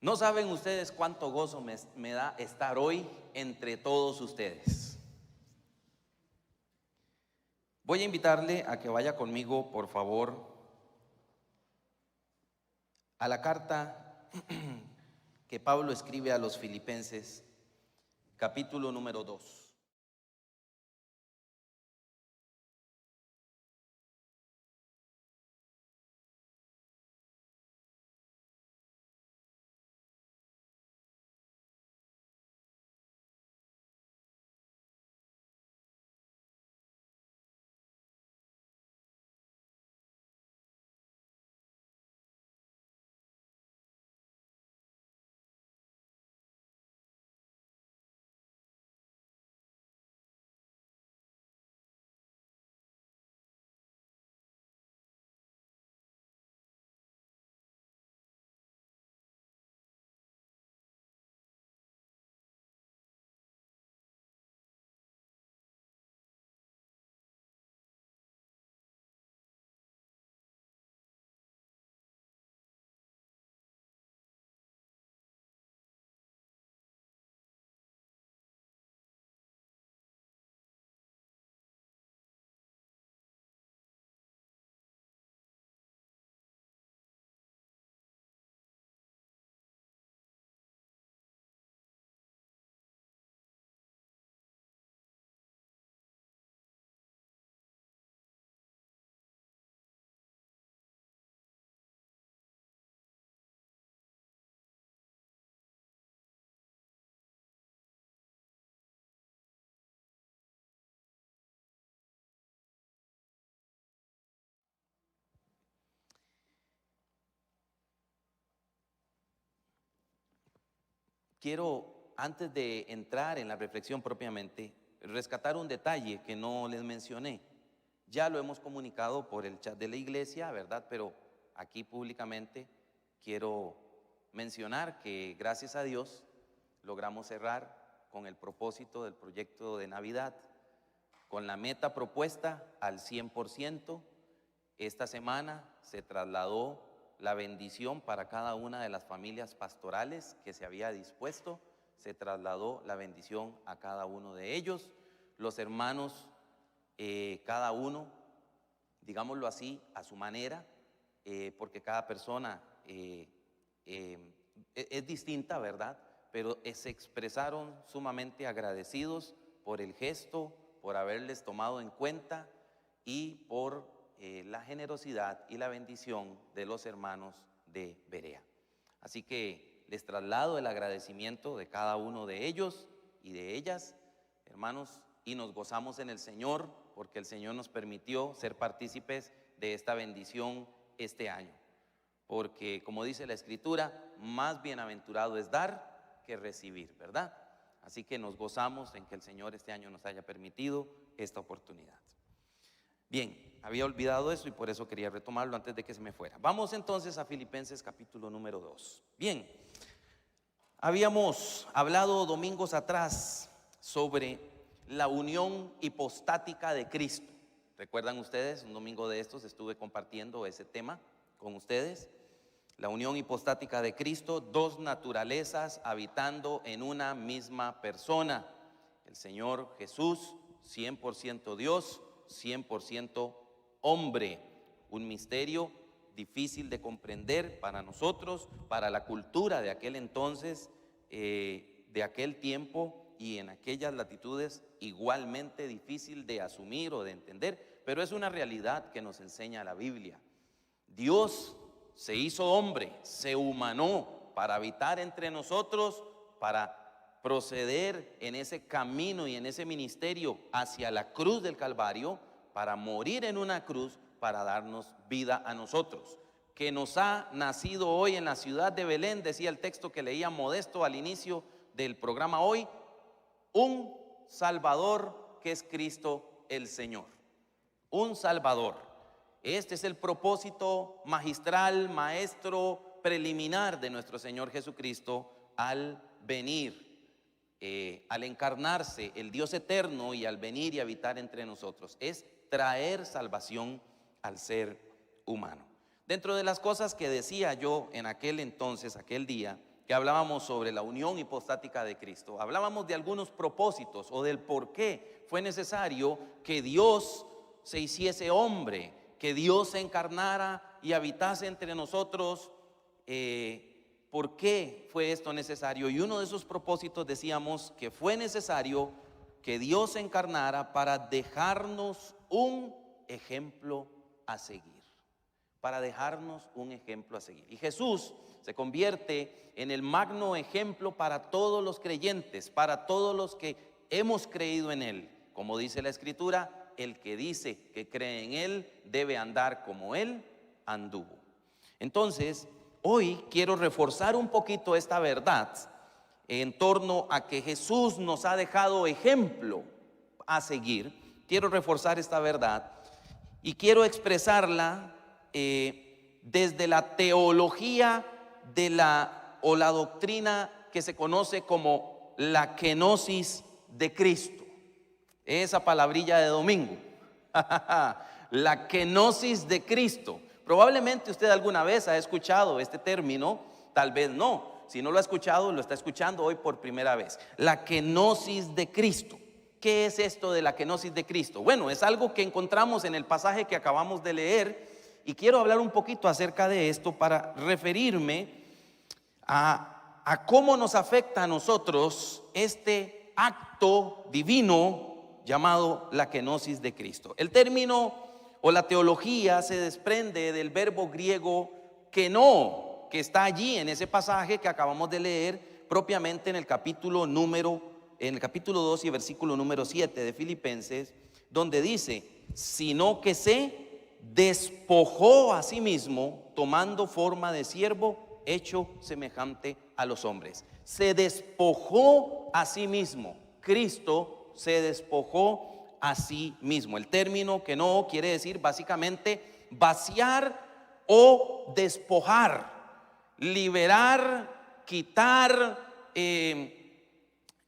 No saben ustedes cuánto gozo me da estar hoy entre todos ustedes. Voy a invitarle a que vaya conmigo, por favor, a la carta que Pablo escribe a los Filipenses, capítulo número 2. Quiero, antes de entrar en la reflexión propiamente, rescatar un detalle que no les mencioné. Ya lo hemos comunicado por el chat de la iglesia, ¿verdad? Pero aquí públicamente quiero mencionar que gracias a Dios logramos cerrar con el propósito del proyecto de Navidad, con la meta propuesta al 100%. Esta semana se trasladó la bendición para cada una de las familias pastorales que se había dispuesto, se trasladó la bendición a cada uno de ellos. Los hermanos, cada uno, digámoslo así, a su manera, porque cada persona es distinta, ¿verdad? Pero se expresaron sumamente agradecidos por el gesto, por haberles tomado en cuenta y por la generosidad y la bendición de los hermanos de Berea. Así que les traslado el agradecimiento de cada uno de ellos y de ellas, hermanos, y nos gozamos en el Señor porque el Señor nos permitió ser partícipes de esta bendición este año. Porque, como dice la Escritura, más bienaventurado es dar que recibir, ¿verdad? Así que nos gozamos en que el Señor este año nos haya permitido esta oportunidad. Bien, había olvidado eso y por eso quería retomarlo antes de que se me fuera. Vamos entonces a Filipenses capítulo número 2. Bien, habíamos hablado domingos atrás sobre la unión hipostática de Cristo. ¿Recuerdan ustedes? Un domingo de estos estuve compartiendo ese tema con ustedes. La unión hipostática de Cristo, dos naturalezas habitando en una misma persona. El Señor Jesús, 100% Dios, 100% hombre. Un misterio difícil de comprender para nosotros, para la cultura de aquel entonces, de aquel tiempo y en aquellas latitudes igualmente difícil de asumir o de entender, pero es una realidad que nos enseña la Biblia. Dios se hizo hombre, se humanó para habitar entre nosotros, para proceder en ese camino y en ese ministerio hacia la cruz del Calvario, para morir en una cruz, para darnos vida a nosotros. Que nos ha nacido hoy en la ciudad de Belén, decía el texto que leía Modesto al inicio del programa hoy, un Salvador que es Cristo el Señor. Un Salvador. Este es el propósito magistral, maestro, preliminar de nuestro Señor Jesucristo al venir, al encarnarse, el Dios eterno, y al venir y habitar entre nosotros. Es traer salvación al ser humano. Dentro de las cosas que decía yo en aquel entonces, aquel día, que hablábamos sobre la unión hipostática de Cristo, hablábamos de algunos propósitos o del por qué fue necesario que Dios se hiciese hombre, que Dios se encarnara y habitase entre nosotros. ¿Por qué fue esto necesario? Y uno de esos propósitos decíamos que fue necesario que Dios se encarnara para dejarnos un ejemplo a seguir. Para dejarnos un ejemplo a seguir. Y Jesús se convierte en el magno ejemplo para todos los creyentes, para todos los que hemos creído en Él. Como dice la Escritura, el que dice que cree en Él debe andar como Él anduvo. Entonces, hoy quiero reforzar un poquito esta verdad en torno a que Jesús nos ha dejado ejemplo a seguir. Quiero reforzar esta verdad y quiero expresarla desde la teología de la doctrina que se conoce como la kenosis de Cristo. Esa palabrilla de domingo. La kenosis de Cristo. Probablemente usted alguna vez ha escuchado este término, tal vez no. Si no lo ha escuchado, lo está escuchando hoy por primera vez. La kenosis de Cristo. ¿Qué es esto de la kenosis de Cristo? Bueno, es algo que encontramos en el pasaje que acabamos de leer y quiero hablar un poquito acerca de esto para referirme a cómo nos afecta a nosotros este acto divino llamado la kenosis de Cristo. El término o la teología se desprende del verbo griego keno, que está allí en ese pasaje que acabamos de leer propiamente en el capítulo 2 y versículo número 7 de Filipenses, donde dice: sino que se despojó a sí mismo, tomando forma de siervo, hecho semejante a los hombres. Se despojó a sí mismo. Cristo se despojó a sí mismo. El término que no quiere decir básicamente vaciar o despojar, liberar, quitar,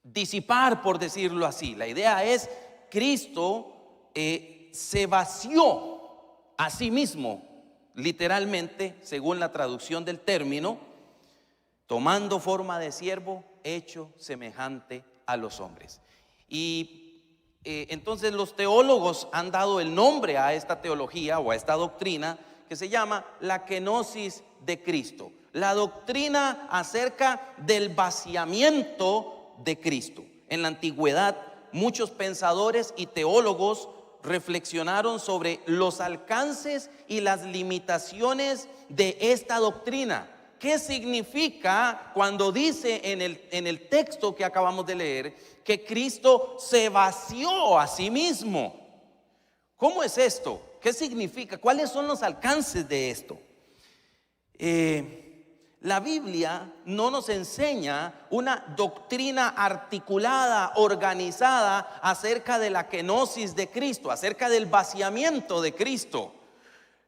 disipar, por decirlo así. La idea es: Cristo se vació a sí mismo, literalmente, según la traducción del término, tomando forma de siervo, hecho semejante a los hombres. Y entonces los teólogos han dado el nombre a esta teología o a esta doctrina que se llama la kenosis de Cristo, la doctrina acerca del vaciamiento de Cristo. En la antigüedad, muchos pensadores y teólogos reflexionaron sobre los alcances y las limitaciones de esta doctrina. ¿Qué significa cuando dice en el texto que acabamos de leer que Cristo se vació a sí mismo? ¿Cómo es esto? ¿Qué significa? ¿Cuáles son los alcances de esto? La Biblia no nos enseña una doctrina articulada, organizada acerca de la kenosis de Cristo, acerca del vaciamiento de Cristo.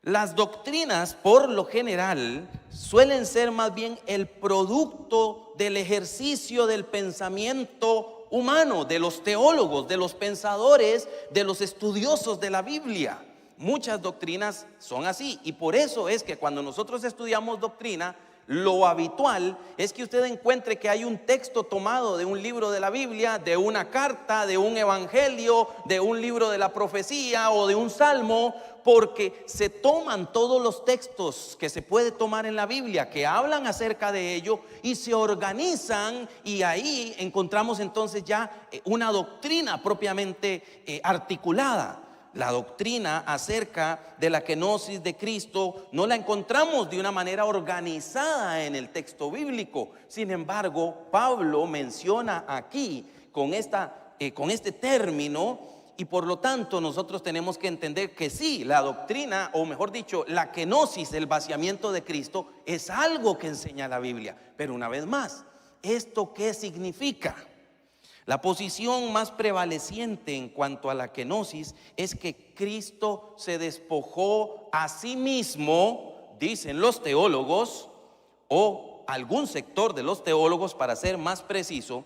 Las doctrinas, por lo general, suelen ser más bien el producto del ejercicio del pensamiento humano, de los teólogos, de los pensadores, de los estudiosos de la Biblia. Muchas doctrinas son así, y por eso es que cuando nosotros estudiamos doctrina, lo habitual es que usted encuentre que hay un texto tomado de un libro de la Biblia, de una carta, de un evangelio, de un libro de la profecía o de un salmo, porque se toman todos los textos que se puede tomar en la Biblia que hablan acerca de ello y se organizan, y ahí encontramos entonces ya una doctrina propiamente articulada. La doctrina acerca de la kenosis de Cristo no la encontramos de una manera organizada en el texto bíblico. Sin embargo, Pablo menciona aquí con este término, y por lo tanto nosotros tenemos que entender que sí, la doctrina, o mejor dicho, la kenosis, el vaciamiento de Cristo, es algo que enseña la Biblia. Pero una vez más, ¿esto qué significa? La posición más prevaleciente en cuanto a la kenosis es que Cristo se despojó a sí mismo, dicen los teólogos, o algún sector de los teólogos, para ser más preciso,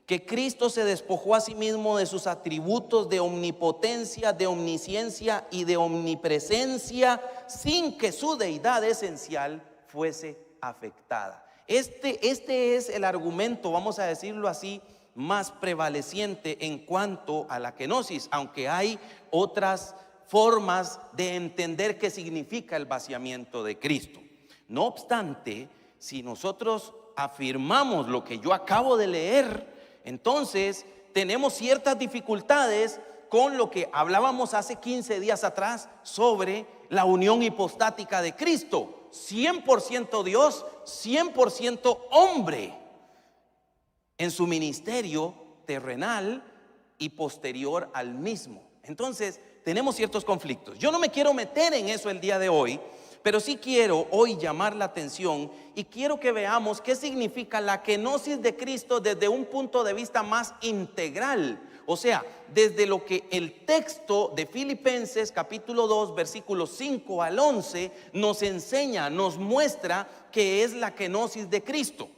que Cristo se despojó a sí mismo de sus atributos de omnipotencia, de omnisciencia y de omnipresencia, sin que su deidad esencial fuese afectada. Este es el argumento, vamos a decirlo así, más prevaleciente en cuanto a la kenosis, aunque hay otras formas de entender qué significa el vaciamiento de Cristo. No obstante, si nosotros afirmamos lo que yo acabo de leer, entonces tenemos ciertas dificultades con lo que hablábamos hace 15 días atrás sobre la unión hipostática de Cristo, 100% Dios, 100% hombre, en su ministerio terrenal y posterior al mismo. Entonces tenemos ciertos conflictos. Yo no me quiero meter en eso el día de hoy, pero sí quiero hoy llamar la atención y quiero que veamos qué significa la kenosis de Cristo desde un punto de vista más integral. O sea, desde lo que el texto de Filipenses capítulo 2 versículos 5 al 11 nos enseña, nos muestra que es la kenosis de Cristo.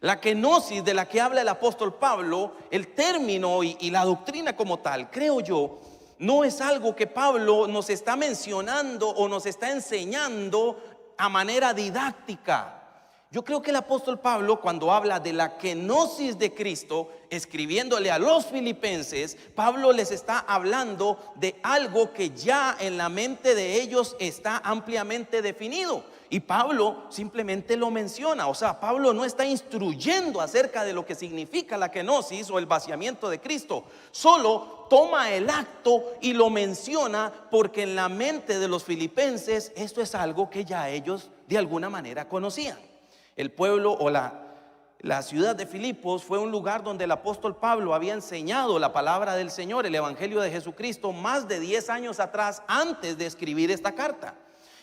La kenosis de la que habla el apóstol Pablo, el término y la doctrina como tal, creo yo, no es algo que Pablo nos está mencionando o nos está enseñando a manera didáctica. Yo creo que el apóstol Pablo, cuando habla de la kenosis de Cristo, escribiéndole a los filipenses, Pablo les está hablando de algo que ya en la mente de ellos está ampliamente definido. Y Pablo simplemente lo menciona. O sea, Pablo no está instruyendo acerca de lo que significa la kenosis o el vaciamiento de Cristo. Solo toma el acto y lo menciona porque en la mente de los filipenses esto es algo que ya ellos de alguna manera conocían. El pueblo o la ciudad de Filipos fue un lugar donde el apóstol Pablo había enseñado la palabra del Señor, el evangelio de Jesucristo, más de 10 años atrás, antes de escribir esta carta.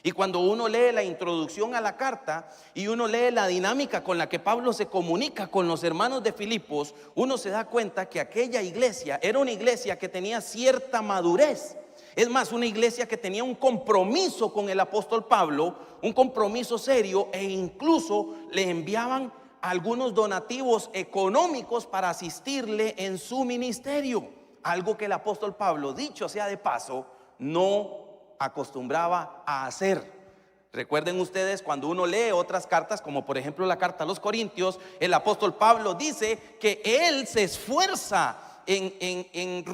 Y cuando uno lee la introducción a la carta y uno lee la dinámica con la que Pablo se comunica con los hermanos de Filipos, uno se da cuenta que aquella iglesia era una iglesia que tenía cierta madurez. Es más, una iglesia que tenía un compromiso con el apóstol Pablo, un compromiso serio, e incluso le enviaban algunos donativos económicos para asistirle en su ministerio. Algo que el apóstol Pablo, dicho sea de paso, no acostumbraba a hacer. Recuerden ustedes cuando uno lee otras cartas, como por ejemplo la carta a los Corintios, el apóstol Pablo dice que él se esfuerza en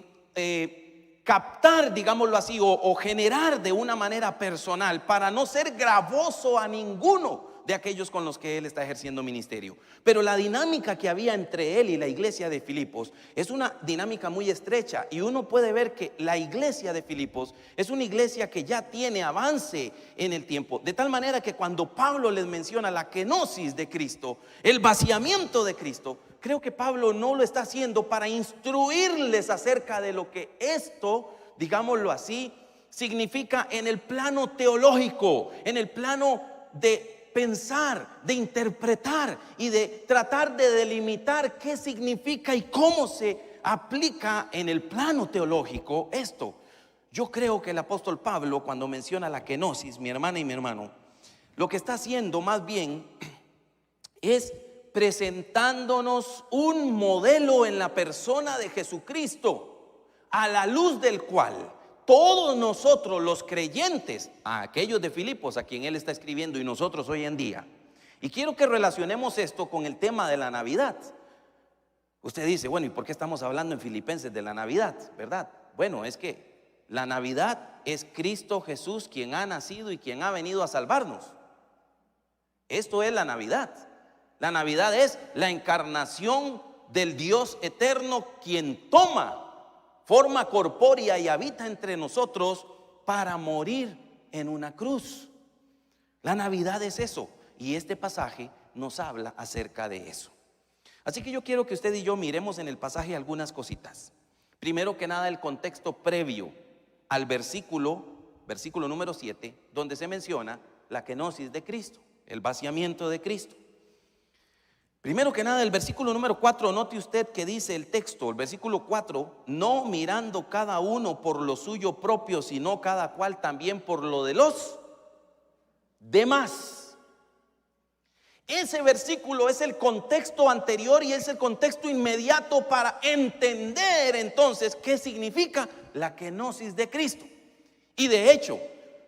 captar, digámoslo así, o generar de una manera personal para no ser gravoso a ninguno de aquellos con los que él está ejerciendo ministerio. Pero la dinámica que había entre él y la iglesia de Filipos es una dinámica muy estrecha, y uno puede ver que la iglesia de Filipos es una iglesia que ya tiene avance en el tiempo, de tal manera que cuando Pablo les menciona la kenosis de Cristo, el vaciamiento de Cristo, creo que Pablo no lo está haciendo para instruirles acerca de lo que esto, digámoslo así, significa en el plano teológico, en el plano de pensar, de interpretar y de tratar de delimitar qué significa y cómo se aplica en el plano teológico esto. Yo creo que el apóstol Pablo, cuando menciona la kenosis, mi hermana y mi hermano, lo que está haciendo más bien es presentándonos un modelo en la persona de Jesucristo, a la luz del cual todos nosotros los creyentes, a aquellos de Filipos a quien él está escribiendo y nosotros hoy en día, y quiero que relacionemos esto con el tema de la Navidad. Usted dice, bueno, ¿y por qué estamos hablando en Filipenses de la Navidad? ¿Verdad? Bueno, es que la Navidad es Cristo Jesús quien ha nacido y quien ha venido a salvarnos. Esto es la Navidad. La Navidad es la encarnación del Dios eterno, quien toma forma corpórea y habita entre nosotros para morir en una cruz. La Navidad es eso, y este pasaje nos habla acerca de eso. Así que yo quiero que usted y yo miremos en el pasaje algunas cositas. Primero que nada, el contexto previo al versículo número 7, donde se menciona la kenosis de Cristo, el vaciamiento de Cristo. Primero que nada, el versículo número 4, note usted que dice el texto, el versículo 4, no mirando cada uno por lo suyo propio, sino cada cual también por lo de los demás. Ese versículo es el contexto anterior y es el contexto inmediato para entender entonces qué significa la kenosis de Cristo. Y de hecho,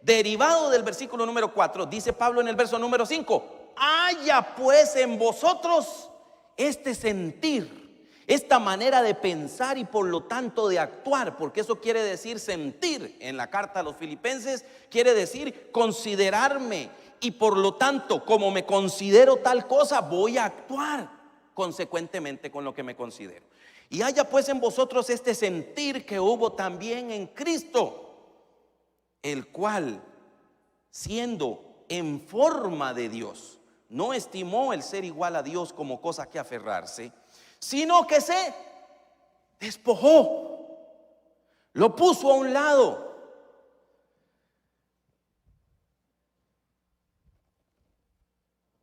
derivado del versículo número 4, dice Pablo en el verso número 5, haya pues en vosotros este sentir, esta manera de pensar y por lo tanto de actuar, porque eso quiere decir sentir. En la carta a los Filipenses quiere decir considerarme, y por lo tanto, como me considero tal cosa, voy a actuar consecuentemente con lo que me considero. Y haya pues en vosotros este sentir que hubo también en Cristo, el cual, siendo en forma de Dios, no estimó el ser igual a Dios como cosa que aferrarse, sino que se despojó, lo puso a un lado,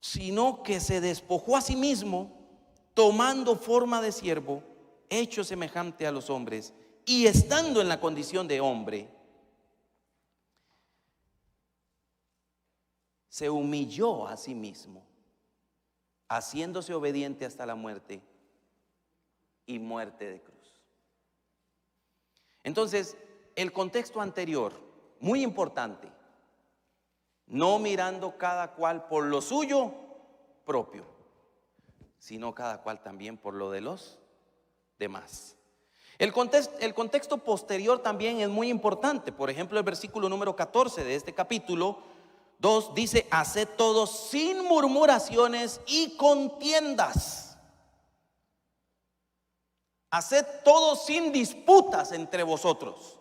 sino que se despojó a sí mismo, tomando forma de siervo, hecho semejante a los hombres, y estando en la condición de hombre, se humilló a sí mismo, haciéndose obediente hasta la muerte y muerte de cruz. Entonces, el contexto anterior, muy importante, no mirando cada cual por lo suyo propio, sino cada cual también por lo de los demás. El contexto posterior también es muy importante. Por ejemplo, el versículo número 14 de este capítulo 2 dice: haced todo sin murmuraciones y contiendas. Haced todo sin disputas entre vosotros.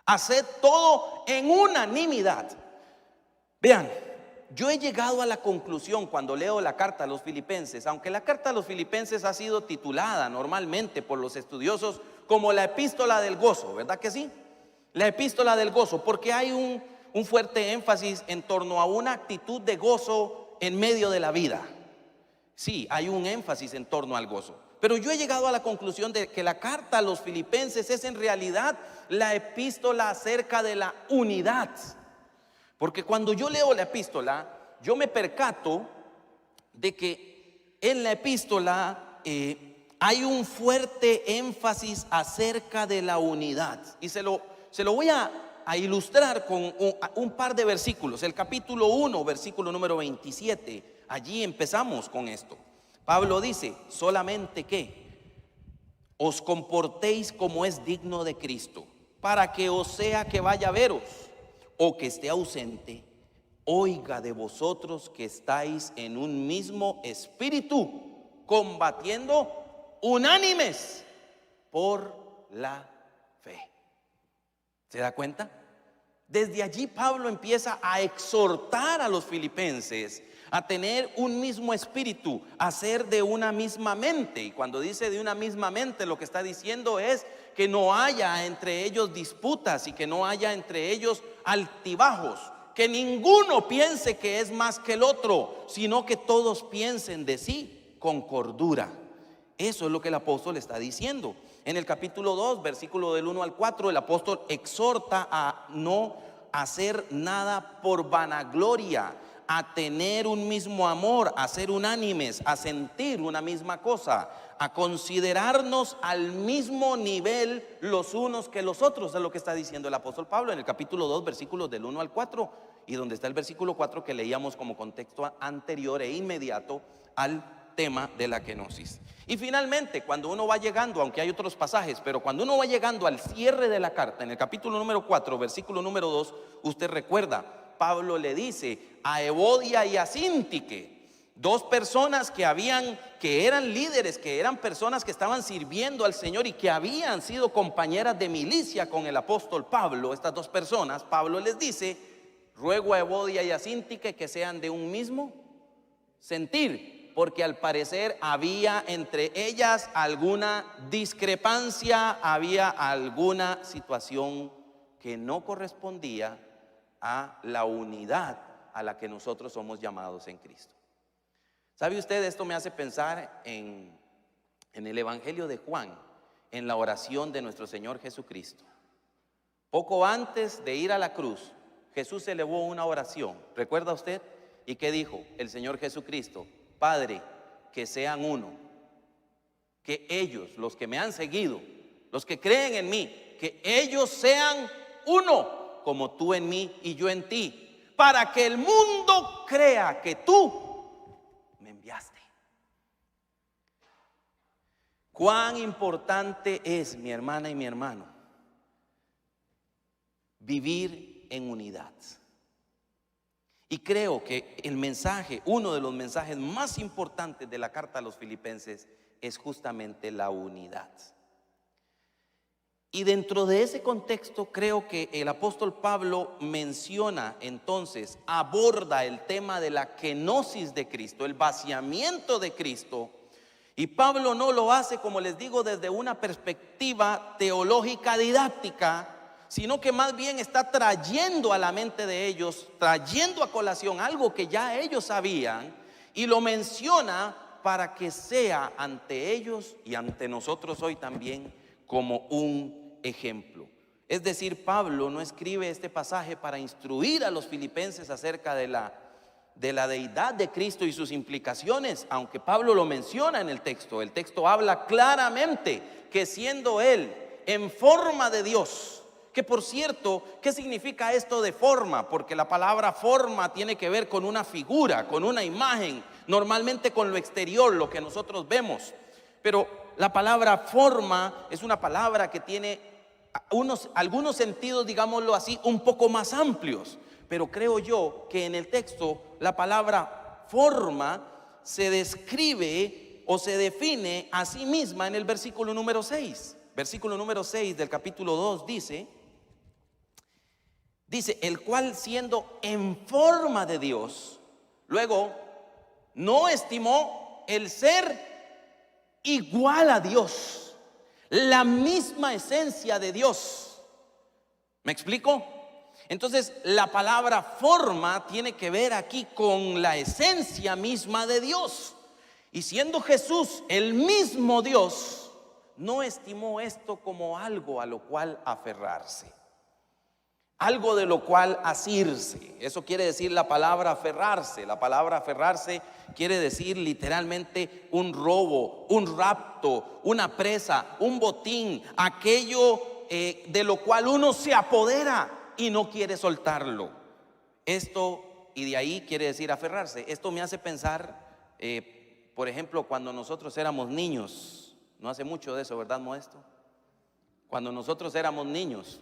Haced todo en unanimidad. Vean, yo he llegado a la conclusión cuando leo la carta a los Filipenses, aunque la carta a los Filipenses ha sido titulada normalmente por los estudiosos como la epístola del gozo, ¿verdad que sí? La epístola del gozo, porque hay un fuerte énfasis en torno a una actitud de gozo en medio de la vida. Sí, hay un énfasis en torno al gozo. Pero yo he llegado a la conclusión de que la carta a los Filipenses es en realidad la epístola acerca de la unidad. Porque cuando yo leo la epístola, yo me percato de que en la epístola hay un fuerte énfasis acerca de la unidad. Y se lo voy a ilustrar con un par de versículos. El capítulo 1, versículo número 27. Allí empezamos con esto. Pablo dice: solamente que os comportéis como es digno de Cristo, para que o sea que vaya a veros o que esté ausente, oiga de vosotros que estáis en un mismo espíritu, combatiendo unánimes por la fe. ¿Se da cuenta? Desde allí Pablo empieza a exhortar a los filipenses a tener un mismo espíritu, a ser de una misma mente. Y cuando dice de una misma mente, lo que está diciendo es que no haya entre ellos disputas y que no haya entre ellos altibajos, que ninguno piense que es más que el otro, sino que todos piensen de sí con cordura. Eso es lo que el apóstol está diciendo. En el capítulo 2, versículo del 1 al 4, el apóstol exhorta a no hacer nada por vanagloria, a tener un mismo amor, a ser unánimes, a sentir una misma cosa, a considerarnos al mismo nivel los unos que los otros. Es lo que está diciendo el apóstol Pablo en el capítulo 2, versículos del 1 al 4, y donde está el versículo 4 que leíamos como contexto anterior e inmediato al tema de la kenosis. Y finalmente, cuando uno va llegando, aunque hay otros pasajes, pero cuando uno va llegando al cierre de la carta, en el capítulo número 4, versículo número 2, usted recuerda, Pablo le dice a Evodia y a Síntique, dos personas que eran líderes, que eran personas que estaban sirviendo al Señor y que habían sido compañeras de milicia con el apóstol Pablo. Estas dos personas, Pablo les dice: ruego a Evodia y a Síntique que sean de un mismo sentir, porque al parecer había entre ellas alguna discrepancia, había alguna situación que no correspondía a la unidad a la que nosotros somos llamados en Cristo. ¿Sabe usted? Esto me hace pensar en el Evangelio de Juan, en la oración de nuestro Señor Jesucristo. Poco antes de ir a la cruz, Jesús elevó una oración. ¿Recuerda usted? ¿Y qué dijo el Señor Jesucristo? Padre, que sean uno, que ellos, los que me han seguido, los que creen en mí, que ellos sean uno, como tú en mí y yo en ti, para que el mundo crea que tú me enviaste. Cuán importante es, mi hermana y mi hermano, vivir en unidad. Y creo que el mensaje, uno de los mensajes más importantes de la carta a los Filipenses es justamente la unidad. Y dentro de ese contexto creo que el apóstol Pablo menciona entonces, aborda el tema de la kenosis de Cristo, el vaciamiento de Cristo. Y Pablo no lo hace, como les digo, desde una perspectiva teológica didáctica, sino que más bien está trayendo a la mente de ellos, trayendo a colación algo que ya ellos sabían, y lo menciona para que sea ante ellos y ante nosotros hoy también como un ejemplo. Es decir, Pablo no escribe este pasaje para instruir a los filipenses acerca de la deidad de Cristo y sus implicaciones, aunque Pablo lo menciona en el texto. El texto habla claramente que siendo él en forma de Dios, que por cierto, ¿qué significa esto de forma? Porque la palabra forma tiene que ver con una figura, con una imagen, normalmente con lo exterior, lo que nosotros vemos. Pero la palabra forma es una palabra que tiene algunos sentidos, digámoslo así, un poco más amplios. Pero creo yo que en el texto la palabra forma se describe o se define a sí misma en el versículo número 6. Versículo número 6 del capítulo 2 dice, el cual siendo en forma de Dios, luego no estimó el ser igual a Dios, la misma esencia de Dios. ¿Me explico? Entonces la palabra forma tiene que ver aquí con la esencia misma de Dios. Y siendo Jesús el mismo Dios, no estimó esto como algo a lo cual aferrarse, algo de lo cual asirse. Eso quiere decir la palabra aferrarse. La palabra aferrarse quiere decir literalmente un robo, un rapto, una presa, un botín, aquello de lo cual uno se apodera y no quiere soltarlo. Esto, y de ahí quiere decir aferrarse. Esto me hace pensar, por ejemplo, cuando nosotros éramos niños. No hace mucho de eso, ¿verdad, Modesto? Cuando nosotros éramos niños.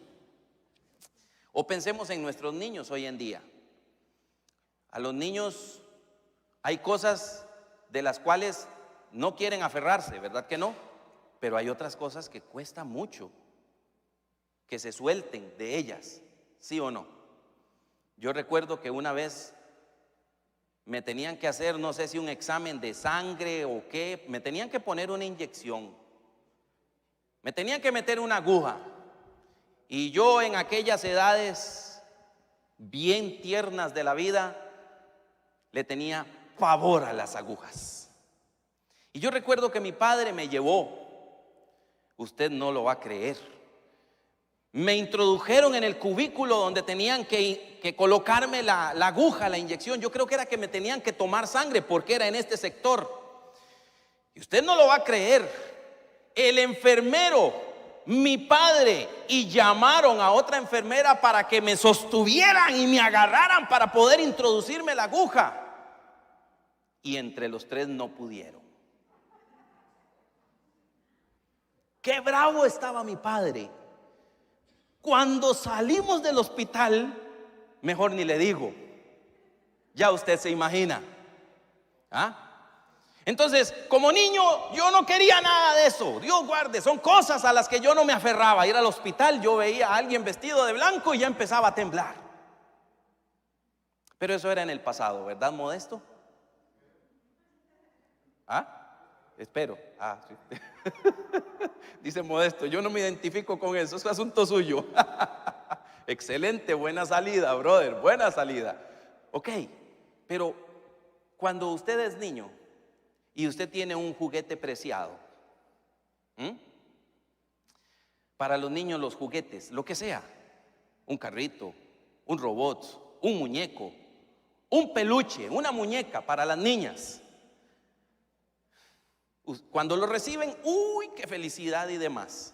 O pensemos en nuestros niños hoy en día. A los niños hay cosas de las cuales no quieren aferrarse, ¿verdad que no? Pero hay otras cosas que cuesta mucho que se suelten de ellas, ¿sí o no? Yo recuerdo que una vez me tenían que hacer, no sé si un examen de sangre o qué, me tenían que poner una inyección, me tenían que meter una aguja. Y yo en aquellas edades bien tiernas de la vida le tenía pavor a las agujas. Y yo recuerdo que mi padre me llevó, usted no lo va a creer, me introdujeron en el cubículo donde tenían que colocarme la aguja, la inyección. Yo creo que era que me tenían que tomar sangre porque era en este sector. Y usted no lo va a creer, el enfermero, mi padre, y llamaron a otra enfermera para que me sostuvieran y me agarraran para poder introducirme la aguja. Y entre los tres no pudieron. Qué bravo estaba mi padre. Cuando salimos del hospital, mejor ni le digo, ya usted se imagina. Entonces, como niño, yo no quería nada de eso. Dios guarde, son cosas a las que yo no me aferraba. Ir al hospital, yo veía a alguien vestido de blanco y ya empezaba a temblar. Pero eso era en el pasado, ¿verdad, Modesto? Espero. Sí. Dice Modesto, yo no me identifico con eso, es asunto suyo. Excelente, buena salida, brother, buena salida. Ok, pero cuando usted es niño y usted tiene un juguete preciado, para los niños los juguetes, lo que sea, un carrito, un robot, un muñeco, un peluche, una muñeca para las niñas, cuando lo reciben, uy, qué felicidad y demás.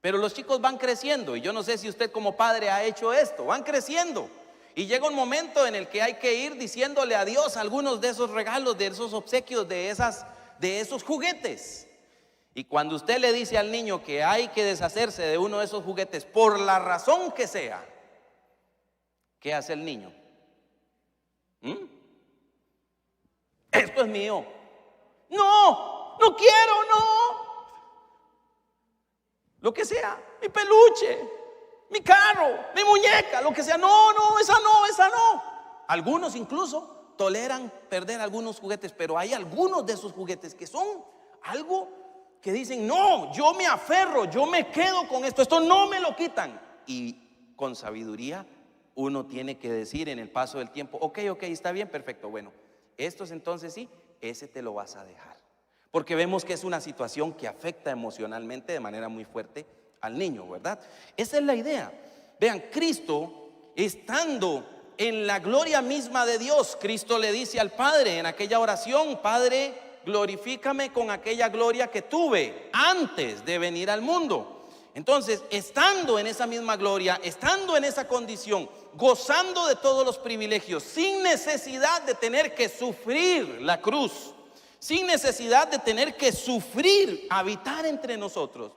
Pero los chicos van creciendo, y yo no sé si usted como padre ha hecho esto, van creciendo. Y llega un momento en el que hay que ir diciéndole adiós a algunos de esos regalos, de esos obsequios, de esos juguetes. Y cuando usted le dice al niño que hay que deshacerse de uno de esos juguetes por la razón que sea, ¿qué hace el niño? Esto es mío. No, no quiero, no. Lo que sea, mi peluche, mi carro, mi muñeca, lo que sea. No, no, esa no, esa no. Algunos incluso toleran perder algunos juguetes, pero hay algunos de esos juguetes que son algo que dicen: no, yo me aferro, yo me quedo con esto no me lo quitan. Y con sabiduría uno tiene que decir en el paso del tiempo: ok, está bien, perfecto, bueno, estos entonces sí, ese te lo vas a dejar. Porque vemos que es una situación que afecta emocionalmente de manera muy fuerte al niño, ¿verdad? Esa es la idea. Vean, Cristo, estando en la gloria misma de Dios, Cristo le dice al Padre en aquella oración: Padre, glorifícame con aquella gloria que tuve antes de venir al mundo. Entonces, estando en esa misma gloria, estando en esa condición, gozando de todos los privilegios, sin necesidad de tener que sufrir la cruz, sin necesidad de tener que sufrir, habitar entre nosotros,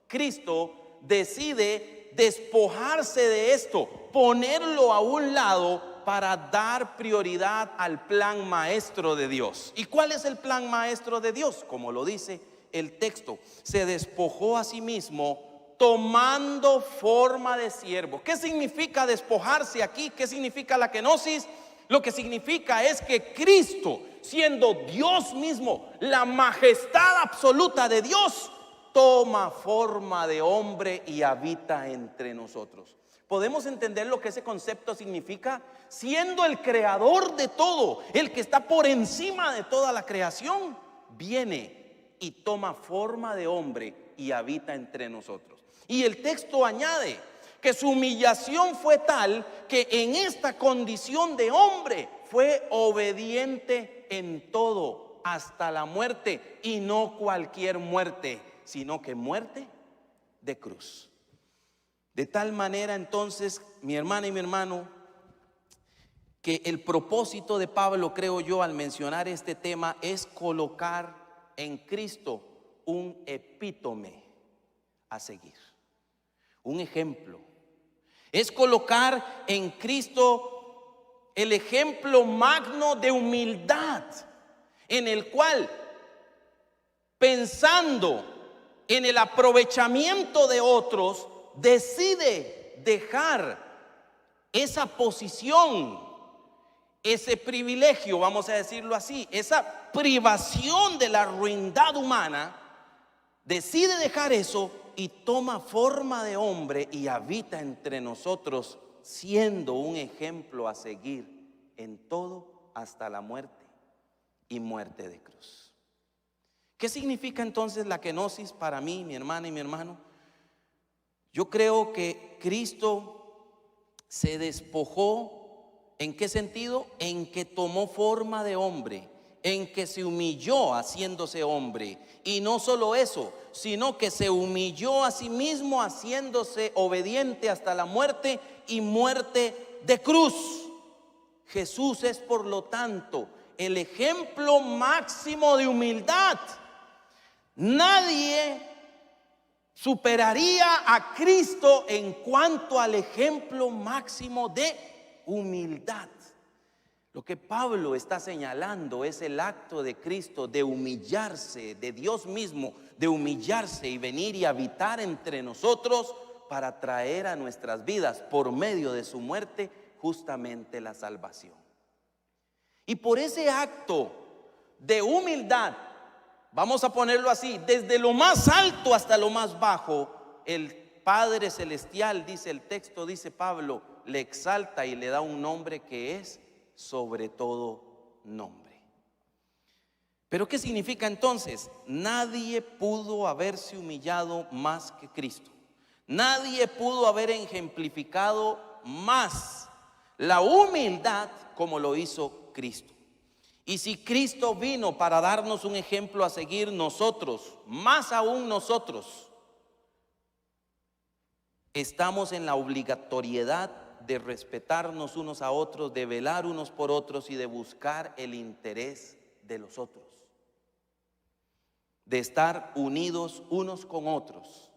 Cristo decide despojarse de esto, ponerlo a un lado para dar prioridad al plan maestro de Dios. ¿Y cuál es el plan maestro de Dios? Como lo dice el texto: se despojó a sí mismo tomando forma de siervo. ¿Qué significa despojarse aquí? ¿Qué significa la kenosis? Lo que significa es que Cristo, siendo Dios mismo, la majestad absoluta de Dios, toma forma de hombre y habita entre nosotros. ¿Podemos entender lo que ese concepto significa? Siendo el creador de todo, el que está por encima de toda la creación, viene y toma forma de hombre y habita entre nosotros. Y el texto añade que su humillación fue tal que en esta condición de hombre fue obediente en todo, hasta la muerte, y no cualquier muerte, sino que muerte de cruz. De tal manera entonces, mi hermana y mi hermano, que el propósito de Pablo, creo yo, al mencionar este tema, es colocar en Cristo un epítome a seguir, un ejemplo. Es colocar en Cristo el ejemplo magno de humildad, en el cual, pensando en el aprovechamiento de otros, decide dejar esa posición, ese privilegio, vamos a decirlo así, esa privación de la ruindad humana. Decide dejar eso y toma forma de hombre y habita entre nosotros, siendo un ejemplo a seguir en todo, hasta la muerte y muerte de cruz. ¿Qué significa entonces la kenosis para mí, mi hermana y mi hermano? Yo creo que Cristo se despojó. ¿En qué sentido? En que tomó forma de hombre, en que se humilló haciéndose hombre. Y no solo eso, sino que se humilló a sí mismo haciéndose obediente hasta la muerte y muerte de cruz. Jesús es, por lo tanto, el ejemplo máximo de humildad. Nadie superaría a Cristo en cuanto al ejemplo máximo de humildad. Lo que Pablo está señalando es el acto de Cristo de humillarse, de Dios mismo, de humillarse y venir y habitar entre nosotros para traer a nuestras vidas, por medio de su muerte, justamente la salvación. Y por ese acto de humildad, vamos a ponerlo así, desde lo más alto hasta lo más bajo, el Padre Celestial, dice el texto, dice Pablo, le exalta y le da un nombre que es sobre todo nombre. Pero ¿qué significa entonces? Nadie pudo haberse humillado más que Cristo. Nadie pudo haber ejemplificado más la humildad como lo hizo Cristo. Y si Cristo vino para darnos un ejemplo a seguir, nosotros, más aún nosotros, estamos en la obligatoriedad de respetarnos unos a otros, de velar unos por otros y de buscar el interés de los otros, de estar unidos unos con otros,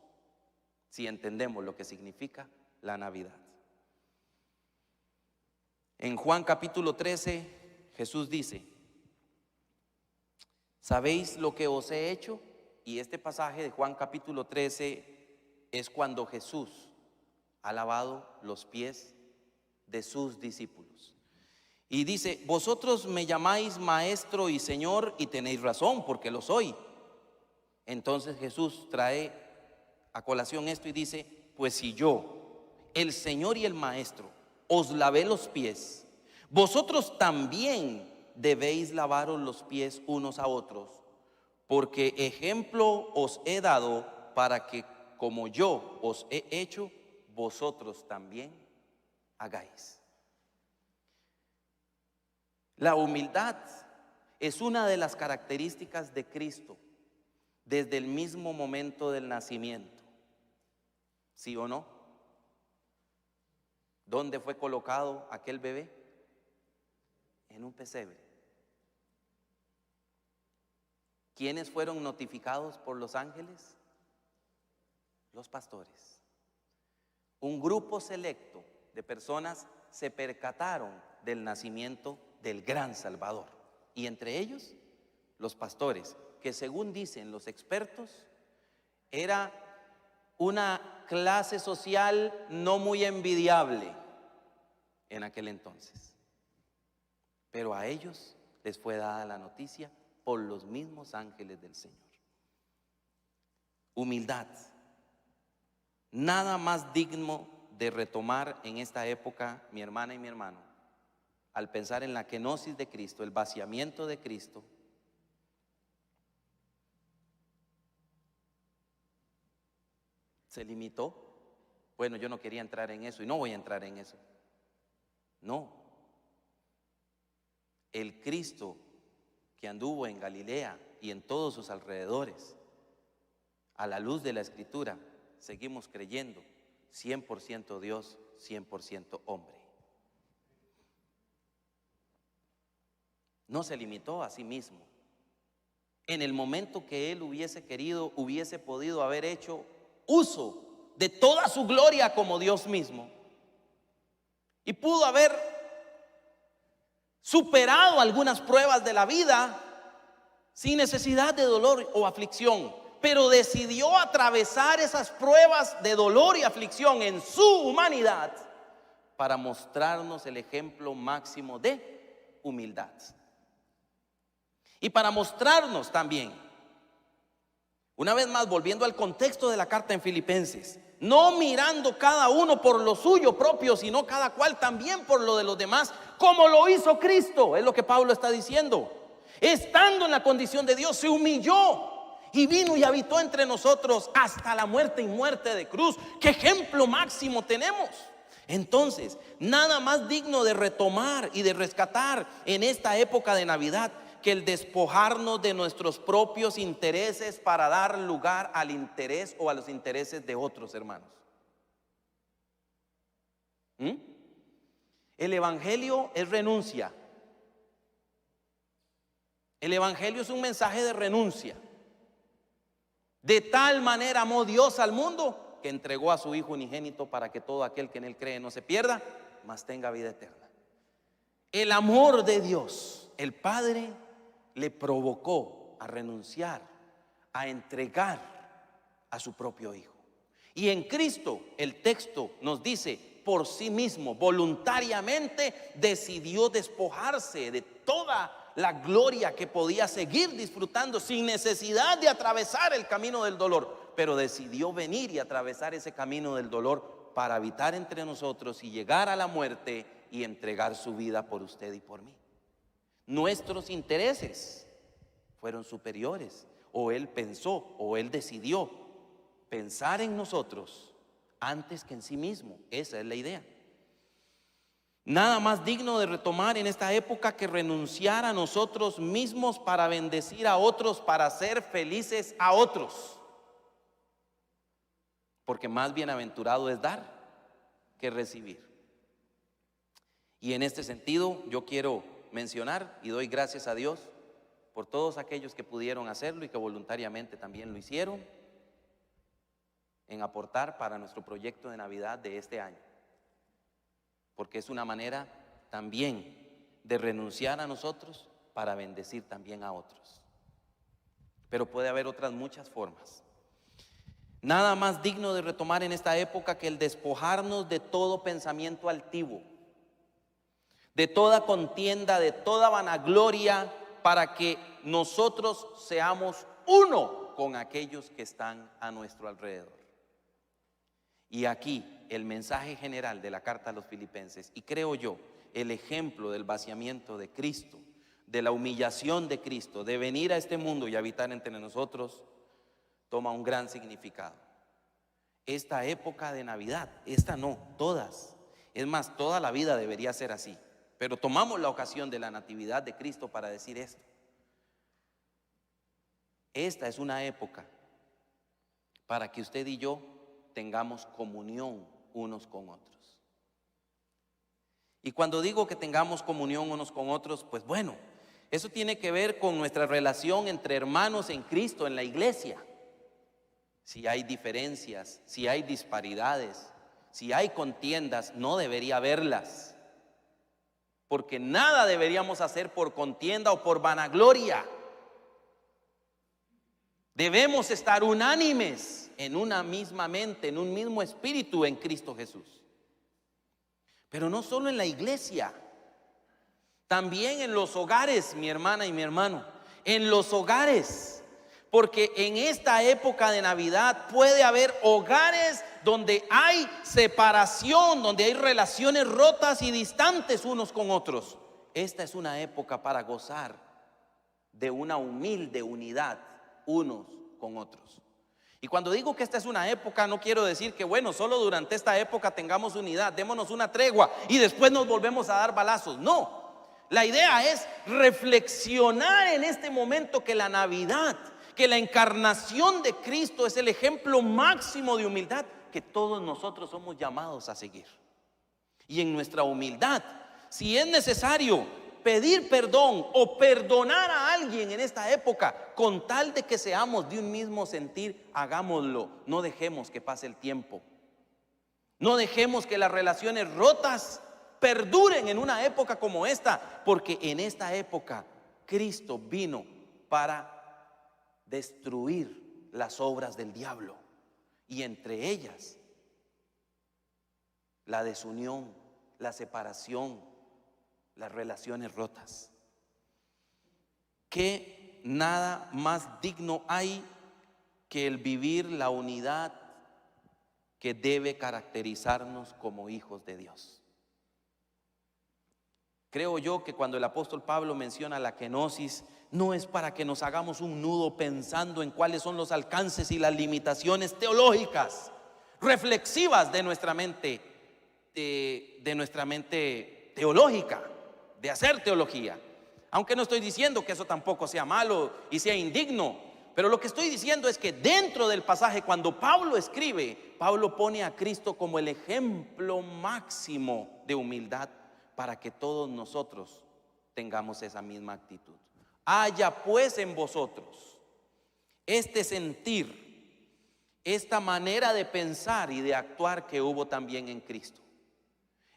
si entendemos lo que significa la Navidad. En Juan capítulo 13, Jesús dice: ¿sabéis lo que os he hecho? Y este pasaje de Juan capítulo 13 es cuando Jesús ha lavado los pies de sus discípulos. Y dice: vosotros me llamáis maestro y señor, y tenéis razón, porque lo soy. Entonces Jesús trae a colación esto y dice: pues si yo, el Señor y el Maestro, os lavé los pies, vosotros también debéis lavaros los pies unos a otros, porque ejemplo os he dado para que como yo os he hecho, vosotros también hagáis. La humildad es una de las características de Cristo desde el mismo momento del nacimiento. ¿Sí o no? ¿Dónde fue colocado aquel bebé? En un pesebre. ¿Quiénes fueron notificados por los ángeles? Los pastores. Un grupo selecto de personas se percataron del nacimiento del gran Salvador, y entre ellos los pastores, que según dicen los expertos, era una clase social no muy envidiable en aquel entonces. Pero a ellos les fue dada la noticia por los mismos ángeles del Señor. Humildad. Nada más digno de retomar en esta época, mi hermana y mi hermano, al pensar en la kenosis de Cristo, el vaciamiento de Cristo. ¿Se limitó? Bueno, yo no quería entrar en eso y no voy a entrar en eso. No. El Cristo que anduvo en Galilea y en todos sus alrededores, a la luz de la Escritura, seguimos creyendo, 100% Dios, 100% hombre. No se limitó a sí mismo. En el momento que Él hubiese querido, hubiese podido haber hecho uso de toda su gloria como Dios mismo, y pudo haber superado algunas pruebas de la vida sin necesidad de dolor o aflicción, pero decidió atravesar esas pruebas de dolor y aflicción en su humanidad para mostrarnos el ejemplo máximo de humildad. Y para mostrarnos también, una vez más volviendo al contexto de la carta en Filipenses, no mirando cada uno por lo suyo propio, sino cada cual también por lo de los demás, como lo hizo Cristo, es lo que Pablo está diciendo. Estando en la condición de Dios, se humilló y vino y habitó entre nosotros hasta la muerte y muerte de cruz. ¿Qué ejemplo máximo tenemos? Entonces, nada más digno de retomar y de rescatar en esta época de Navidad que el despojarnos de nuestros propios intereses para dar lugar al interés o a los intereses de otros, hermanos. El evangelio es renuncia. El evangelio es un mensaje de renuncia. De tal manera amó Dios al mundo que entregó a su Hijo unigénito para que todo aquel que en él cree no se pierda, mas tenga vida eterna. El amor de Dios, el Padre, le provocó a renunciar, a entregar a su propio Hijo. Y en Cristo, el texto nos dice, por sí mismo, voluntariamente decidió despojarse de toda la gloria que podía seguir disfrutando sin necesidad de atravesar el camino del dolor, pero decidió venir y atravesar ese camino del dolor para habitar entre nosotros y llegar a la muerte y entregar su vida por usted y por mí. Nuestros intereses fueron superiores, o Él pensó, o Él decidió pensar en nosotros antes que en sí mismo. Esa es la idea. Nada más digno de retomar en esta época que renunciar a nosotros mismos para bendecir a otros, para hacer felices a otros. Porque más bienaventurado es dar que recibir. Y en este sentido yo quiero mencionar y doy gracias a Dios por todos aquellos que pudieron hacerlo y que voluntariamente también lo hicieron en aportar para nuestro proyecto de Navidad de este año, porque es una manera también de renunciar a nosotros para bendecir también a otros. Pero puede haber otras muchas formas. Nada más digno de retomar en esta época que el despojarnos de todo pensamiento altivo, de toda contienda, de toda vanagloria, para que nosotros seamos uno con aquellos que están a nuestro alrededor. Y aquí el mensaje general de la carta a los Filipenses, y creo yo, el ejemplo del vaciamiento de Cristo, de la humillación de Cristo, de venir a este mundo y habitar entre nosotros, toma un gran significado. Esta época de Navidad, esta no, todas, es más, toda la vida debería ser así, pero tomamos la ocasión de la natividad de Cristo para decir esto. Esta es una época para que usted y yo tengamos comunión unos con otros. Y cuando digo que tengamos comunión unos con otros, pues bueno, eso tiene que ver con nuestra relación entre hermanos en Cristo, en la iglesia. Si hay diferencias, si hay disparidades, si hay contiendas, no debería haberlas, porque nada deberíamos hacer por contienda o por vanagloria. Debemos estar unánimes en una misma mente, en un mismo espíritu en Cristo Jesús. Pero no solo en la iglesia, también en los hogares, mi hermana y mi hermano, en los hogares. Porque en esta época de Navidad puede haber hogares donde hay separación, donde hay relaciones rotas y distantes unos con otros. Esta es una época para gozar de una humilde unidad unos con otros. Y cuando digo que esta es una época, no quiero decir que bueno, solo durante esta época tengamos unidad, démonos una tregua y después nos volvemos a dar balazos. No, la idea es reflexionar en este momento que la Navidad, que la encarnación de Cristo es el ejemplo máximo de humildad que todos nosotros somos llamados a seguir. Y en nuestra humildad, si es necesario pedir perdón o perdonar a alguien en esta época, con tal de que seamos de un mismo sentir, hagámoslo. No dejemos que pase el tiempo. No dejemos que las relaciones rotas perduren en una época como esta, porque en esta época Cristo vino para destruir las obras del diablo, y entre ellas la desunión, la separación, las relaciones rotas. Que nada más digno hay que el vivir la unidad que debe caracterizarnos como hijos de Dios. Creo yo que cuando el apóstol Pablo menciona la kenosis, no es para que nos hagamos un nudo pensando en cuáles son los alcances y las limitaciones teológicas, reflexivas de nuestra mente, teológica, de hacer teología. Aunque no estoy diciendo que eso tampoco sea malo y sea indigno, pero lo que estoy diciendo es que dentro del pasaje, cuando Pablo escribe, Pablo pone a Cristo como el ejemplo máximo de humildad para que todos nosotros tengamos esa misma actitud. Haya pues en vosotros este sentir, esta manera de pensar y de actuar que hubo también en Cristo,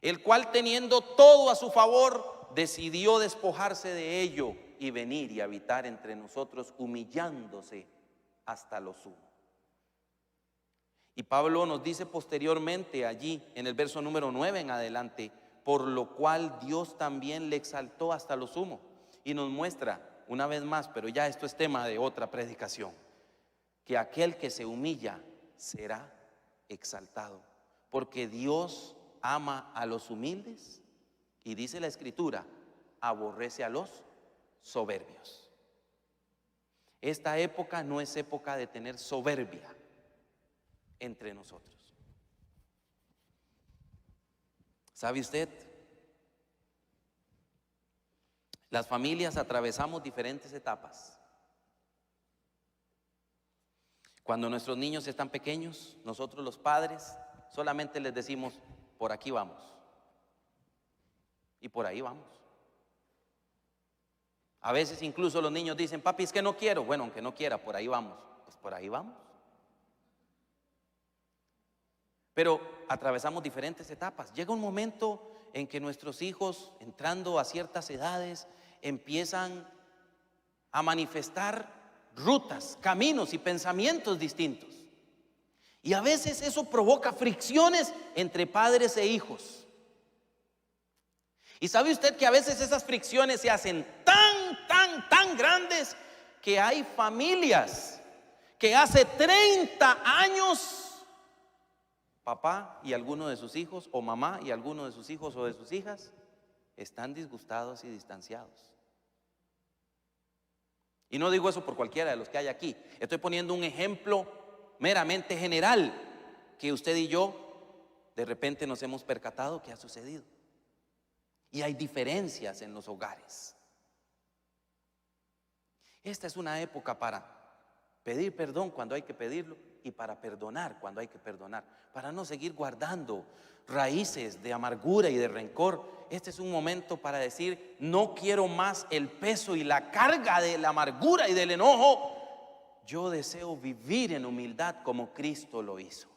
el cual, teniendo todo a su favor, decidió despojarse de ello y venir y habitar entre nosotros, humillándose hasta lo sumo. Y Pablo nos dice posteriormente allí en el verso número 9 en adelante, por lo cual Dios también le exaltó hasta lo sumo, y nos muestra una vez más, pero ya esto es tema de otra predicación, que aquel que se humilla será exaltado, porque Dios ama a los humildes y, dice la Escritura, aborrece a los soberbios. Esta época no es época de tener soberbia entre nosotros. ¿Sabe usted? Las familias atravesamos diferentes etapas. Cuando nuestros niños están pequeños, nosotros los padres solamente les decimos: por aquí vamos. Y por ahí vamos. A veces incluso los niños dicen: papi, es que no quiero. Bueno, aunque no quiera, por ahí vamos. Pues por ahí vamos. Pero atravesamos diferentes etapas. Llega un momento en que nuestros hijos, entrando a ciertas edades, empiezan a manifestar rutas, caminos y pensamientos distintos. Y a veces eso provoca fricciones entre padres e hijos. Y sabe usted que a veces esas fricciones se hacen tan grandes que hay familias que hace 30 años papá y alguno de sus hijos, o mamá y alguno de sus hijos o de sus hijas, están disgustados y distanciados. Y no digo eso por cualquiera de los que hay aquí. Estoy poniendo un ejemplo meramente general que usted y yo de repente nos hemos percatado que ha sucedido. Y hay diferencias en los hogares. Esta es una época para pedir perdón cuando hay que pedirlo y para perdonar cuando hay que perdonar, para no seguir guardando raíces de amargura y de rencor. Este es un momento para decir: no quiero más el peso y la carga de la amargura y del enojo. Yo deseo vivir en humildad como Cristo lo hizo.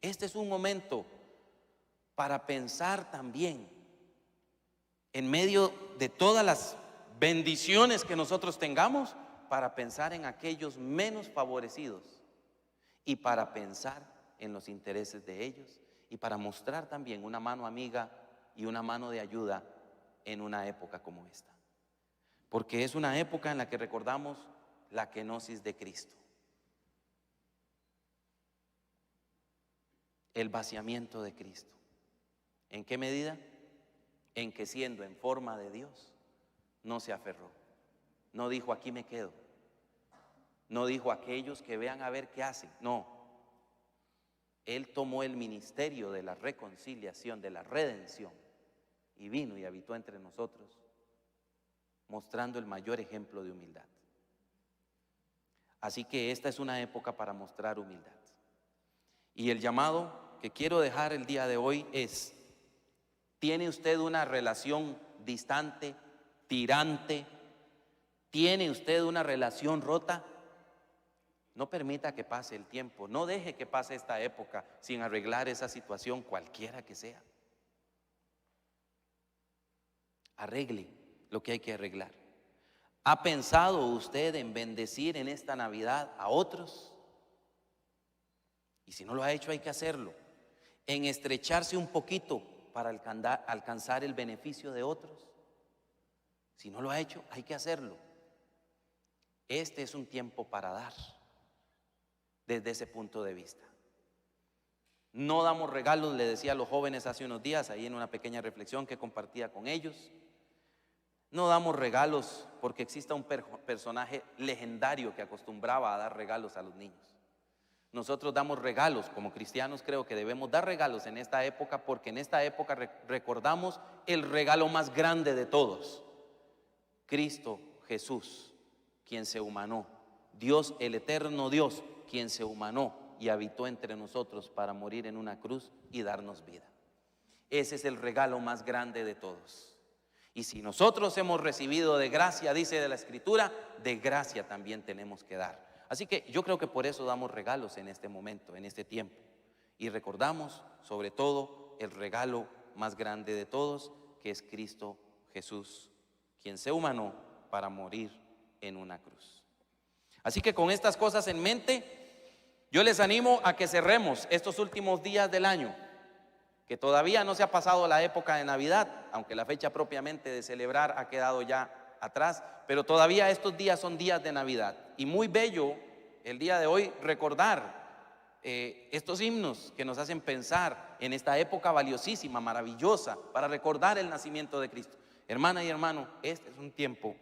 Este es un momento para pensar también, en medio de todas las bendiciones que nosotros tengamos, para pensar en aquellos menos favorecidos y para pensar en los intereses de ellos y para mostrar también una mano amiga y una mano de ayuda en una época como esta. Porque es una época en la que recordamos la kenosis de Cristo, el vaciamiento de Cristo. ¿En qué medida? En que siendo en forma de Dios, no se aferró. No dijo: aquí me quedo. No dijo: aquellos que vean a ver qué hacen. No. Él tomó el ministerio de la reconciliación, de la redención, y vino y habitó entre nosotros, mostrando el mayor ejemplo de humildad. Así que esta es una época para mostrar humildad. Y el llamado que quiero dejar el día de hoy es: ¿tiene usted una relación distante, tirante? ¿Tiene usted una relación rota? No permita que pase el tiempo, no deje que pase esta época sin arreglar esa situación, cualquiera que sea. Arregle lo que hay que arreglar. ¿Ha pensado usted en bendecir en esta Navidad a otros? Y si no lo ha hecho, hay que hacerlo. En estrecharse un poquito para alcanzar el beneficio de otros. Si no lo ha hecho, hay que hacerlo. Este es un tiempo para dar. Desde ese punto de vista, no damos regalos, le decía a los jóvenes hace unos días, ahí en una pequeña reflexión que compartía con ellos. No damos regalos porque exista un personaje legendario que acostumbraba a dar regalos a los niños. Nosotros damos regalos como cristianos. Creo que debemos dar regalos en esta época, porque en esta época recordamos el regalo más grande de todos: Cristo Jesús, quien se humanó, Dios, el eterno Dios, quien se humanó y habitó entre nosotros para morir en una cruz y darnos vida. Ese es el regalo más grande de todos. Y si nosotros hemos recibido de gracia, dice de la Escritura, de gracia también tenemos que dar. Así que yo creo que por eso damos regalos en este momento, en este tiempo. Y recordamos sobre todo el regalo más grande de todos, que es Cristo Jesús, quien se humanó para morir en una cruz. Así que con estas cosas en mente, yo les animo a que cerremos estos últimos días del año, que todavía no se ha pasado la época de Navidad, aunque la fecha propiamente de celebrar ha quedado ya atrás, pero todavía estos días son días de Navidad. Y muy bello el día de hoy recordar estos himnos que nos hacen pensar en esta época valiosísima, maravillosa, para recordar el nacimiento de Cristo. Hermana y hermano, este es un tiempo,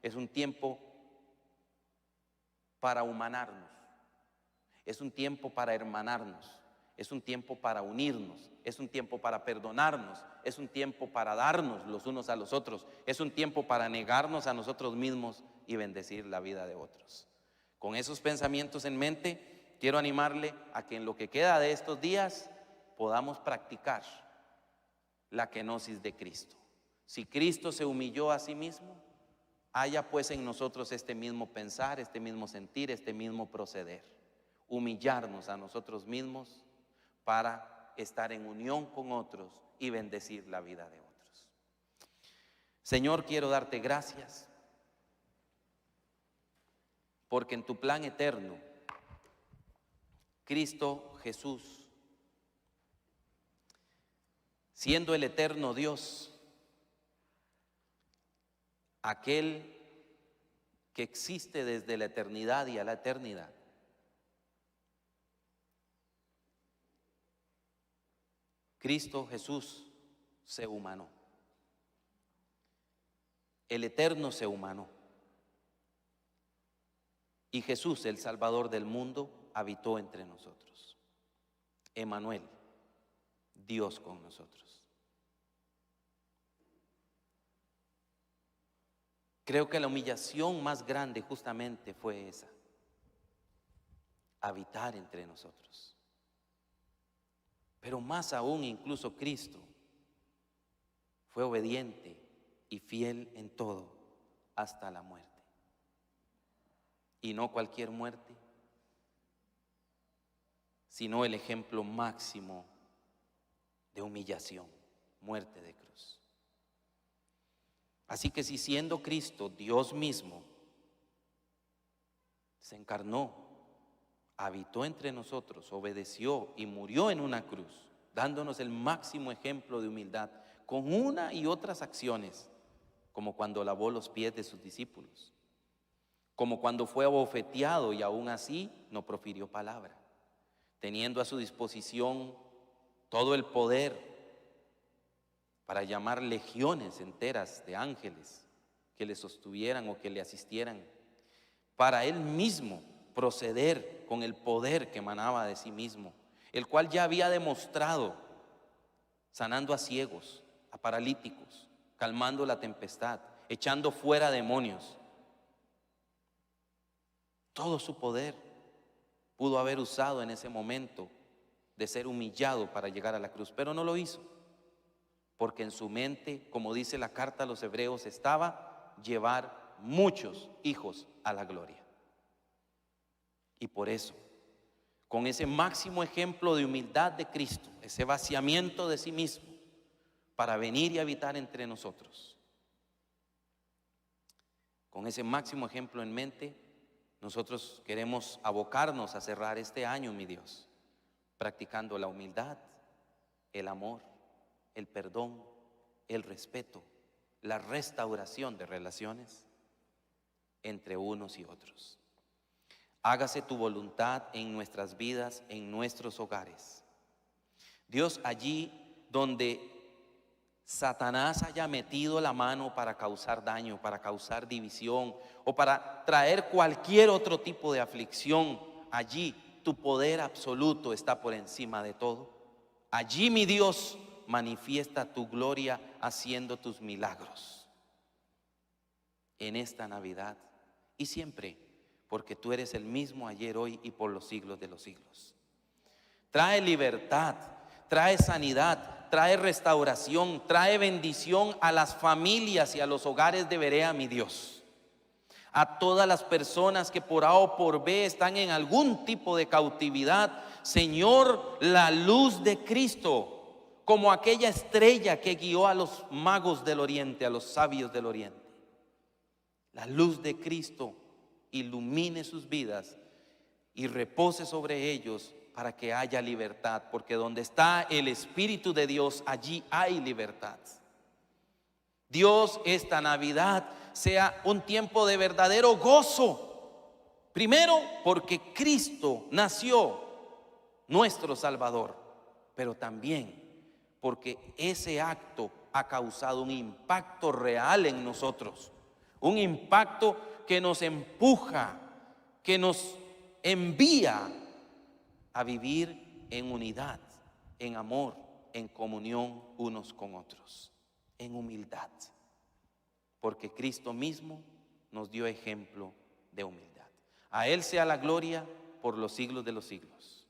es un tiempo para humanarnos, es un tiempo para hermanarnos, es un tiempo para unirnos, es un tiempo para perdonarnos, es un tiempo para darnos los unos a los otros, es un tiempo para negarnos a nosotros mismos y bendecir la vida de otros. Con esos pensamientos en mente, quiero animarle a que en lo que queda de estos días podamos practicar la kenosis de Cristo. Si Cristo se humilló a sí mismo, haya pues en nosotros este mismo pensar, este mismo sentir, este mismo proceder. Humillarnos a nosotros mismos para estar en unión con otros y bendecir la vida de otros. Señor, quiero darte gracias porque en tu plan eterno, Cristo Jesús, siendo el eterno Dios, aquel que existe desde la eternidad y a la eternidad, Cristo Jesús se humanó. El eterno se humanó. Y Jesús, el Salvador del mundo, habitó entre nosotros. Emmanuel, Dios con nosotros. Creo que la humillación más grande justamente fue esa: habitar entre nosotros. Pero más aún, incluso Cristo fue obediente y fiel en todo hasta la muerte. Y no cualquier muerte, sino el ejemplo máximo de humillación, muerte de cruz. Así que si siendo Cristo Dios mismo, se encarnó, habitó entre nosotros, obedeció y murió en una cruz, dándonos el máximo ejemplo de humildad, con una y otras acciones, como cuando lavó los pies de sus discípulos, como cuando fue abofeteado y aún así no profirió palabra, teniendo a su disposición todo el poder para llamar legiones enteras de ángeles que le sostuvieran o que le asistieran, para él mismo proceder con el poder que emanaba de sí mismo, el cual ya había demostrado sanando a ciegos, a paralíticos, calmando la tempestad, echando fuera demonios. Todo su poder pudo haber usado en ese momento de ser humillado para llegar a la cruz, pero no lo hizo, porque en su mente, como dice la carta a los Hebreos, estaba llevar muchos hijos a la gloria. Y por eso, con ese máximo ejemplo de humildad de Cristo, ese vaciamiento de sí mismo para venir y habitar entre nosotros, con ese máximo ejemplo en mente, nosotros queremos abocarnos a cerrar este año, mi Dios, practicando la humildad, el amor, el perdón, el respeto, la restauración de relaciones entre unos y otros. Hágase tu voluntad en nuestras vidas, en nuestros hogares. Dios, allí donde Satanás haya metido la mano para causar daño, para causar división o para traer cualquier otro tipo de aflicción, allí tu poder absoluto está por encima de todo. Allí, mi Dios, manifiesta tu gloria haciendo tus milagros en esta Navidad y siempre, porque tú eres el mismo ayer, hoy y por los siglos de los siglos. Trae libertad, trae sanidad, trae restauración, trae bendición a las familias y a los hogares de Berea, mi Dios. A todas las personas que por A o por B están en algún tipo de cautividad, Señor, la luz de Cristo, como aquella estrella que guió a los magos del oriente, a los sabios del oriente. La luz de Cristo ilumine sus vidas y repose sobre ellos para que haya libertad, porque donde está el Espíritu de Dios, allí hay libertad. Dios, esta Navidad sea un tiempo de verdadero gozo. Primero, porque Cristo nació, nuestro Salvador, pero también porque ese acto ha causado un impacto real en nosotros, un impacto que nos empuja, que nos envía a vivir en unidad, en amor, en comunión unos con otros, en humildad, porque Cristo mismo nos dio ejemplo de humildad. A Él sea la gloria por los siglos de los siglos,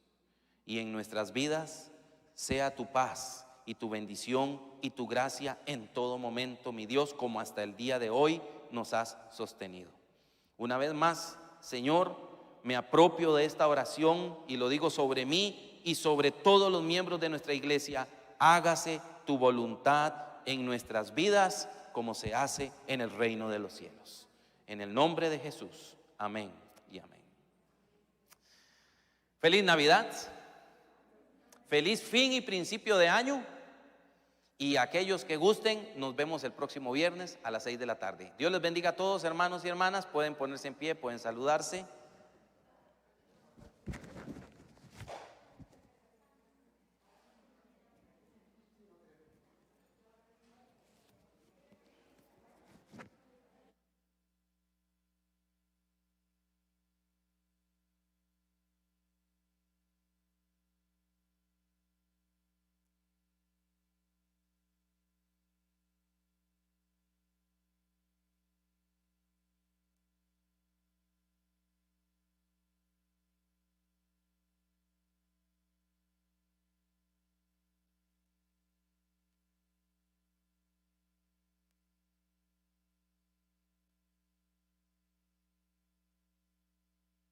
y en nuestras vidas sea tu paz y tu bendición y tu gracia en todo momento, mi Dios, como hasta el día de hoy nos has sostenido. Una vez más, Señor, me apropio de esta oración y lo digo sobre mí y sobre todos los miembros de nuestra iglesia. Hágase tu voluntad en nuestras vidas como se hace en el reino de los cielos. En el nombre de Jesús, amén y amén. Feliz Navidad, feliz fin y principio de año. Y aquellos que gusten, nos vemos el próximo viernes a las 6 de la tarde. Dios les bendiga a todos, hermanos y hermanas. Pueden ponerse en pie, pueden saludarse.